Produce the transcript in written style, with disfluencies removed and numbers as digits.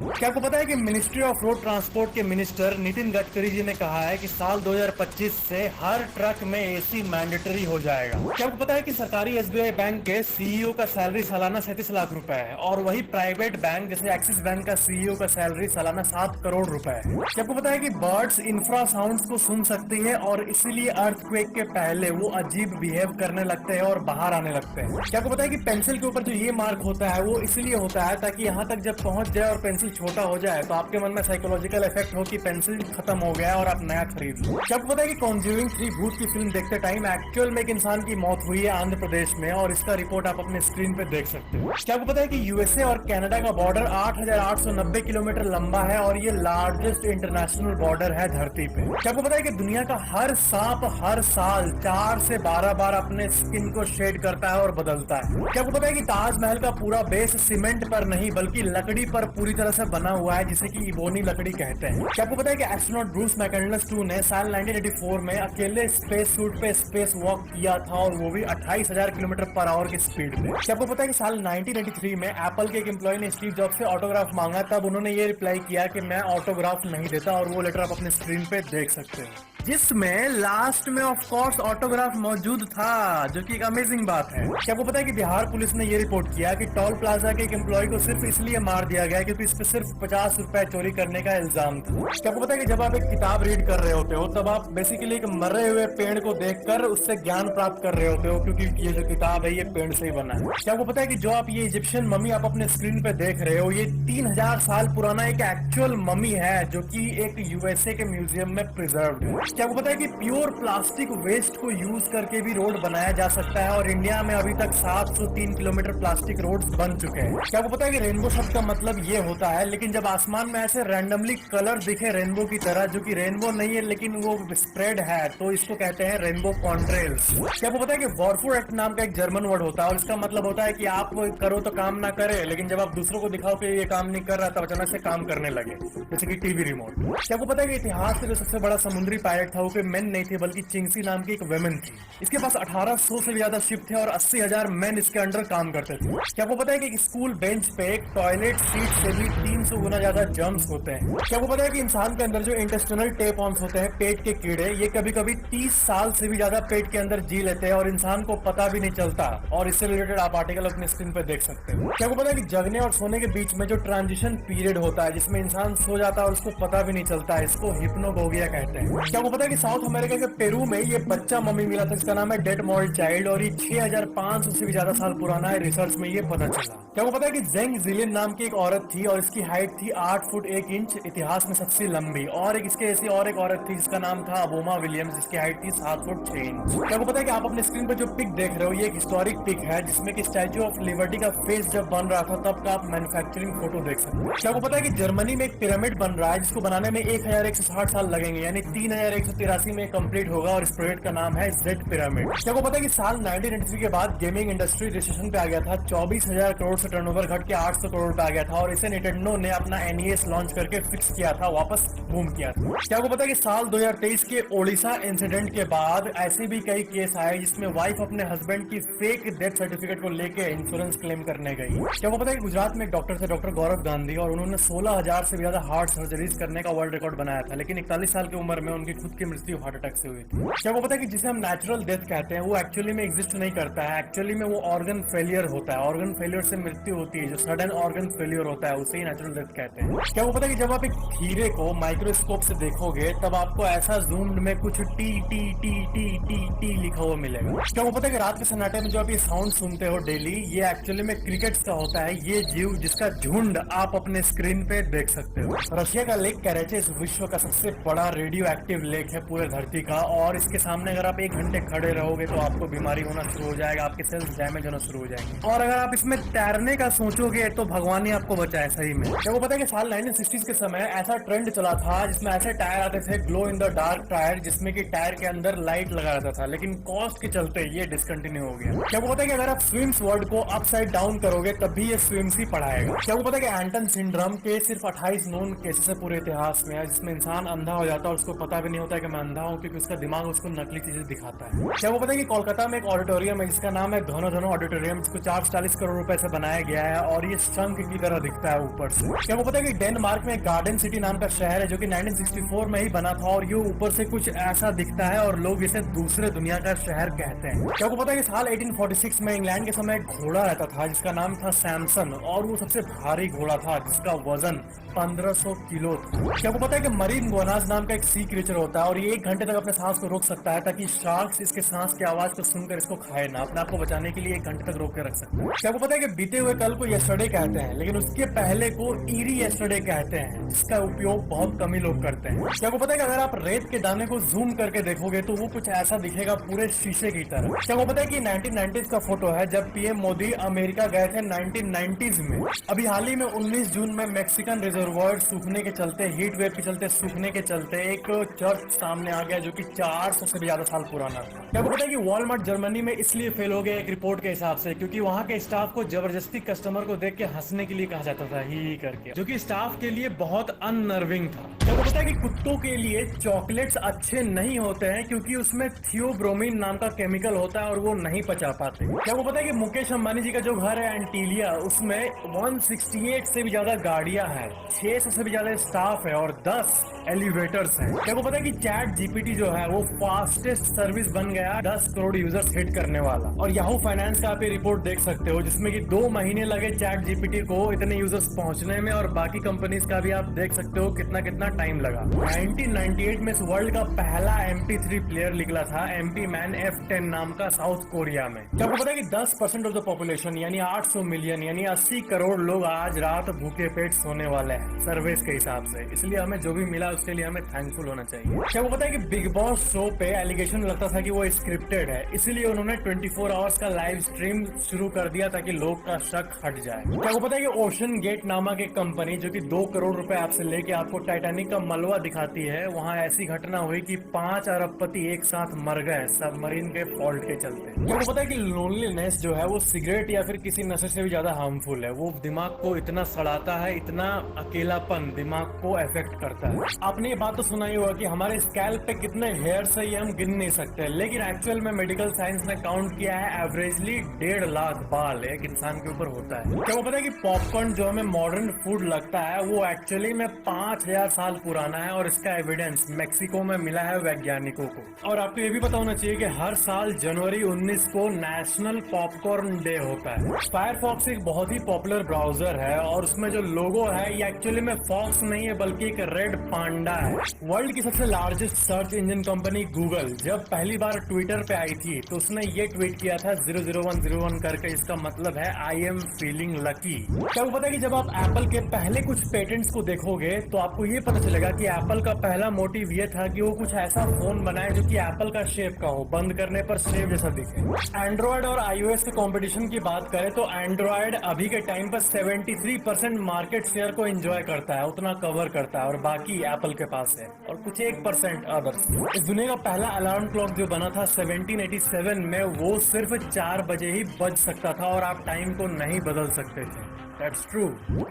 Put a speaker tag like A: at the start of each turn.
A: क्या आपको पता है कि मिनिस्ट्री ऑफ रोड ट्रांसपोर्ट के मिनिस्टर नितिन गडकरी जी ने कहा है कि साल 2025 से हर ट्रक में एसी मैंडेटरी हो जाएगा। क्या आपको पता है कि सरकारी एसबीआई बैंक के सीईओ का सैलरी सालाना 37 लाख रुपए है और वही प्राइवेट बैंक जैसे एक्सिस बैंक का सीईओ का सैलरी सालाना 7 करोड़ रुपए है। क्या आपको पता है कि बर्ड्स इंफ्रासाउंड्स को सुन सकती है और इसीलिए अर्थक्वेक के पहले वो अजीब बिहेव करने लगते हैं और बाहर आने लगते हैं। क्या आपको पता है कि पेंसिल के ऊपर जो ये मार्क होता है वो इसलिए होता है ताकि यहाँ तक जब पहुंच जाए और पेंसिल छोटा हो जाए तो आपके मन में साइकोलॉजिकल इफेक्ट हो कि पेंसिल खत्म हो गया और आप नया खरीद लो। क्या आपको पता है कि कॉन्ज्यूरिंग 3 भूत की फिल्म देखते टाइम एक्चुअल में एक इंसान की मौत हुई है आंध्र प्रदेश में और इसका रिपोर्ट आप अपने स्क्रीन पे देख सकते हो। क्या आपको पता है कि यूएसए और कनाडा का बॉर्डर 8,890 किलोमीटर लंबा है और ये लार्जेस्ट इंटरनेशनल बॉर्डर है धरती पे। क्या आपको पता है कि दुनिया का हर सांप हर साल 4 से 12 बार अपने स्किन को शेड करता है और बदलता है। क्या आपको पता है कि ताजमहल का पूरा बेस सीमेंट पर नहीं बल्कि लकड़ी पर पूरी तरह से बना हुआ है जिसे कि इबोनी लकड़ी कहते हैं। क्या आपको पता है कि एस्ट्रोनॉट ब्रूस मैकडेलस 2 ने साल 1984 में अकेले स्पेस सूट पे स्पेस वॉक किया था और वो भी 28,000 किलोमीटर पर आवर की स्पीड पे। क्या आपको पता है कि साल 1983 में एप्पल के एक एम्प्लॉय ने स्टीव जॉब्स से ऑटोग्राफ मांगा, तब उन्होंने ये रिप्लाई किया कि मैं ऑटोग्राफ नहीं देता और वो लेटर आप अपने स्क्रीन पे देख सकते हैं जिसमें लास्ट में ऑफ कोर्स ऑटोग्राफ मौजूद था, जो कि एक अमेजिंग बात है। क्या आपको पता है कि बिहार पुलिस ने ये रिपोर्ट किया कि टोल प्लाजा के एक एम्प्लॉय को सिर्फ इसलिए मार दिया गया क्योंकि इस पे सिर्फ 50 रुपए चोरी करने का इल्जाम था। क्या आपको पता है कि जब आप एक किताब रीड कर रहे होते हो तब आप बेसिकली एक मरे हुए पेड़ को देखकर उससे ज्ञान प्राप्त कर रहे होते हो क्योंकि ये जो किताब है ये पेड़ से ही बना है। क्या आपको पता है कि जो आप ये इजिप्शियन मम्मी आप अपने स्क्रीन पे देख रहे हो ये 3000 साल पुराना एक एक्चुअल मम्मी है जो कि एक यूएसए के म्यूजियम में प्रिजर्व्ड है। क्या आपको पता है कि प्योर प्लास्टिक वेस्ट को यूज करके भी रोड बनाया जा सकता है और इंडिया में अभी तक 703 किलोमीटर प्लास्टिक रोड्स बन चुके हैं। क्या आपको पता है कि रेनबो शब्द का मतलब ये होता है, लेकिन जब आसमान में ऐसे रैंडमली कलर दिखे रेनबो की तरह जो कि रेनबो नहीं है लेकिन वो स्प्रेड है तो इसको कहते हैं रेनबो कॉन्ट्रेल्स। क्या आपको पता है कि वॉरफोर एक्ट नाम का एक जर्मन वर्ड होता है और इसका मतलब होता है कि आप करो तो काम ना करे लेकिन जब आप दूसरों को दिखाओ कि ये काम नहीं कर रहा तब अचानक से काम करने लगे, जैसे कि टीवी रिमोट। क्या आपको पता है कि इतिहास में जो सबसे बड़ा समुद्री पायलट था वो कोई मेन नहीं थे बल्कि चिंगसी नाम की एक वुमेन थी। इसके पास 1800 से भी ज्यादा शिप थे और 80,000 मैन इसके अंडर काम करते थे। क्या आपको पता है कि एक स्कूल बेंच पे एक टॉयलेट सीट से भी 300 गुना ज्यादा जर्म्स होते हैं। क्या आपको पता है कि इंसान के अंदर जो इंटेस्टिनल टेपॉन्स होते हैं पेट के कीड़े ये कभी कभी 30 साल से भी ज्यादा पेट के अंदर जी लेते हैं और इंसान को पता भी नहीं चलता और इससे रिलेटेड आप आर्टिकल अपने स्क्रीन पे देख सकते हैं। क्या आपको पता है कि जगने और सोने के बीच में जो ट्रांजिशन पीरियड होता है जिसमें इंसान सो जाता है और उसको पता भी नहीं चलता है, इसको हिप्नोगोगिया कहते हैं। क्या आपको पता है कि साउथ अमेरिका के पेरू में ये बच्चा मम्मी मिला था जिसका नाम है डेड मॉल्ड चाइल्ड और ये 6500 से भी ज्यादा साल पुराना है, रिसर्च में ये पता चला। क्या आपको पता है कि जेंग जिलिन नाम की एक औरत थी और इसकी हाइट थी 8 फुट 1 इंच, इतिहास में सबसे लंबी, और इसके ऐसी और एक औरत थी जिसका नाम था अबोमा विलियम्स जिसकी हाइट थी 7 फुट 6 इंच। क्या आपको पता है कि आप अपने स्क्रीन पर जो पिक देख रहे हो ये एक हिस्टोरिक पिक है जिसमें कि स्टैच्यू ऑफ लिबर्टी का फेस जब बन रहा था तब का आप मैन्युफैक्चरिंग फोटो देख सकते हो। क्या आपको पता है कि जर्मनी में एक पिरामिड बन रहा है जिसको बनाने में 1160 साल लगेंगे यानी 3183 में कंप्लीट होगा और इस प्रोजेक्ट का नाम है जेड पिरामिड। क्या आपको पता है कि साल 1993 के बाद गेमिंग इंडस्ट्री रिसेशन पे आ गया था, 24,000 करोड़ से टर्नओवर घट के 800 करोड़ पे आ गया था और इसे निंटेंडो ने अपना NES लॉन्च करके फिक्स किया था, वापस बूम किया था। क्या आपको पता है कि साल 2023 के ओडिशा इंसिडेंट के बाद ऐसे भी कई केस आए जिसमें वाइफ अपने हस्बैंड की फेक डेथ सर्टिफिकेट को लेके इंश्योरेंस क्लेम करने गई। क्या आपको पता है कि गुजरात में एक डॉक्टर थे डॉक्टर गौरव गांधी और उन्होंने 16,000 से भी ज्यादा हार्ट सर्जरीज करने का वर्ल्ड रिकॉर्ड बनाया था लेकिन 41 साल की उम्र में उनकी खुद की मृत्यु हार्ट अटैक से हुई थी। क्या आपको पता है कि जिसे हम नेचुरल डेथ कहते हैं वो एक्चुअली में एग्जिस्ट नहीं करता है, एक्चुअली में वो ऑर्गन फेलियर होता है, ऑर्गन फेलियर से मृत्यु होती है, जो सडन ऑर्गन फेलियर होता है उसे ही नेचुरल डेथ कहते हैं। क्या आपको पता है कि जब आप एक हीरे को माइक्रोस्कोप से देखोगे तब आपको ऐसा जूम में कुछ T T T T T T लिखा हुआ मिलेगा। क्या आपको पता है कि रात के सन्नाटे में जो आप ये साउंड सुनते हो डेली ये एक्चुअली में क्रिकेट्स का होता है, ये जीव जिसका झुंड आप अपने स्क्रीन पे देख सकते हो। रशिया का लेक कैरेचेस विश्व का सबसे बड़ा रेडियो एक्टिव लेक है पूरे धरती का और इसके सामने अगर आप 1 घंटे खड़े रहोगे तो आपको बीमारी होना शुरू हो जाएगा, आपके सेल्स डैमेज होना शुरू हो जाएंगे और अगर आप इसमें तैरने का सोचोगे तो भगवान ही आपको बचाए सही में। क्या वो पता है कि साल 1960s के समय ऐसा ट्रेंड चला था जिसमें ऐसे टायर आते थे glow in the dark tyre जिसमें कि टायर के अंदर लाइट लगा रहता था, लेकिन कॉस्ट के चलते ये डिसकंटिन्यू हो गया। क्या वो पता है कि अगर आप स्विम्स वर्ड को अपसाइड डाउन करोगे तब भी ये स्विम्स ही पढ़ाएगा। क्या वो पता है कि एंटन सिंड्रोम के सिर्फ 28 नोन केसेस है पूरे इतिहास में जिसमें इंसान अंधा हो जाता है और उसको पता भी नहीं होता बोलता है कि मैं अंधा हूँ, क्योंकि उसका दिमाग उसको नकली चीजें दिखाता है। क्या वो पता है कि कोलकाता में एक ऑडिटोरियम है जिसका नाम है धनो धनो ऑडिटोरियम, जिसको 440 करोड़ रुपए से बनाया गया है और ये शंख की तरह दिखता है ऊपर से। क्या वो पता है कि डेनमार्क में गार्डन सिटी नाम का शहर है जो कि 1964 में ही बना था और ये ऊपर से कुछ ऐसा दिखता है और लोग इसे दूसरे दुनिया का शहर कहते हैं। क्या आपको पता है कि साल 1846 में इंग्लैंड के समय एक घोड़ा रहता था जिसका नाम था सैमसन, और वो सबसे भारी घोड़ा था जिसका वजन 1500 किलो था। क्या आपको पता है कि मरीन गोनाज नाम का एक सी क्रीचर होता है और ये 1 घंटे तक अपने सांस को रोक सकता है ताकि शार्क्स इसके सांस की आवाज को सुनकर इसको खाए ना, अपने आप को बचाने के लिए 1 घंटे तक रोक के रख सकते हैं। क्या आपको पता है कि बीते हुए कल को यस्टरडे कहते हैं, लेकिन उसके पहले को ईरी यस्टरडे कहते हैं, जिसका उपयोग बहुत कम ही लोग करते हैं। क्या आपको पता है कि अगर आप रेत के दाने को जूम करके देखोगे तो वो कुछ ऐसा दिखेगा पूरे शीशे की तरह। क्या आपको पता है कि 1990s का फोटो है जब पीएम मोदी अमेरिका गए थे 1990s में। अभी हाल ही में 19 जून में मैक्सिकन रिजर्वायर सूखने के चलते, हीट वेव के चलते, सूखने के चलते एक चर्च सामने आ गया जो कि 400 से भी ज्यादा साल पुराना था। क्या आपको पता है कि वॉलमार्ट जर्मनी में इसलिए फेल हो गया एक रिपोर्ट के हिसाब से क्योंकि वहां के स्टाफ को जबरदस्ती कस्टमर को देख के हंसने के लिए कहा जाता था, ही करके, जो कि स्टाफ के लिए बहुत अननर्विंग था। क्या आपको पता है कि कुत्तों के लिए चॉकलेट्स अच्छे नहीं होते हैं क्योंकि उसमें थियोब्रोमीन नाम का केमिकल होता है और वो नहीं पचा पाते। क्या आपको पता है कि मुकेश अंबानी जी का जो घर है एंटीलिया, उसमें 168 से भी ज्यादा गाड़ियां हैं, 600 से भी ज्यादा स्टाफ है और 10 एलिवेटर्स हैं। क्या आपको पता है कि चैट जीपीटी जो है वो फास्टेस्ट सर्विस बन गया 10 करोड़ यूजर्स हिट करने वाला। और याहू फाइनेंस का आप ये रिपोर्ट देख सकते हो जिसमें कि 2 महीने लगे चैट जीपीटी को इतने यूजर्स पहुंचने में, और बाकी कंपनीज का भी आप देख सकते हो कितना कितना टाइम लगा। 1998 में इस वर्ल्ड का पहला MP3 प्लेयर निकला था, MP मैन F10 नाम का, साउथ कोरिया में। क्या आपको पता है कि 10% ऑफ द पॉपुलेशन यानी 800 मिलियन यानी 80 करोड़ लोग आज रात भूखे पेट सोने वाले हैं सर्विस के हिसाब से, इसलिए हमें जो भी मिला उसके लिए हमें थैंकफुल होना चाहिए। क्या आपको पता है कि बिग बॉस शो पे एलिगेशन लगता था कि वो स्क्रिप्टेड है, इसीलिए उन्होंने 24 आवर्स का लाइव स्ट्रीम शुरू कर दिया ताकि लोग का शक हट जाए। क्या आपको पता है कि ओशन गेट नामक एक कंपनी जो कि 2 करोड़ रुपए आपसे लेके आपको टाइटैनिक का मलबा दिखाती है, वहाँ ऐसी घटना हुई कि 5 अरबपति एक साथ मर गए सबमरीन के फॉल्ट के चलते। क्या आपको पता है कि लोनलीनेस जो है वो सिगरेट या फिर किसी नशे से भी ज्यादा हार्मफुल है, वो दिमाग को इतना सड़ाता है, इतना अकेलापन दिमाग को अफेक्ट करता है। आपने ये बात तो सुना ही होगा कि हमारे स्कैल्प पे कितने हेयर्स है ये हम गिन नहीं सकते, लेकिन एक्चुअल में मेडिकल साइंस ने काउंट किया है एवरेजली 1.5 लाख बाल एक इंसान के ऊपर होता है। क्या वो पता है कि पॉपकॉर्न जो हमें मॉडर्न फूड लगता है वो एक्चुअली में 5000 साल पुराना है और इसका एविडेंस मेक्सिको में मिला है वैज्ञानिकों को। और आपको ये भी पता होना चाहिए कि हर साल जनवरी 19 को नेशनल पॉपकॉर्न डे होता है। फायरफॉक्स एक बहुत ही पॉपुलर ब्राउजर है और उसमें जो लोगो है ये एक्चुअली में फॉक्स नहीं है बल्कि एक रेड पांडा है। वर्ल्ड की सबसे largest search engine company Google जब पहली बार ट्विटर पे आई थी तो उसने ये ट्वीट किया था 00101 करके, इसका मतलब है आई एम फीलिंग लकी। क्या आपको पता है कि जब आप एप्पल के पहले कुछ पेटेंट्स को देखोगे तो आपको ये पता चलेगा कि एप्पल का पहला मोटिव ये था कि वो कुछ ऐसा फोन बनाए जो कि एप्पल का शेप का हो, बंद करने पर शेप जैसा दिखे। एंड्रॉयड और iOS के कंपटीशन की बात करें तो एंड्रॉयड अभी के टाइम पर 73% मार्केट शेयर को एंजॉय करता है, उतना कवर करता है, और बाकी एप्पल के पास है और कुछ 1% अदर्स। इस दुनिया का पहला अलार्म क्लॉक जो बना था 1787 में वो सिर्फ 4 बजे ही बज सकता था और आप टाइम को नहीं बदल सकते थे। That's true.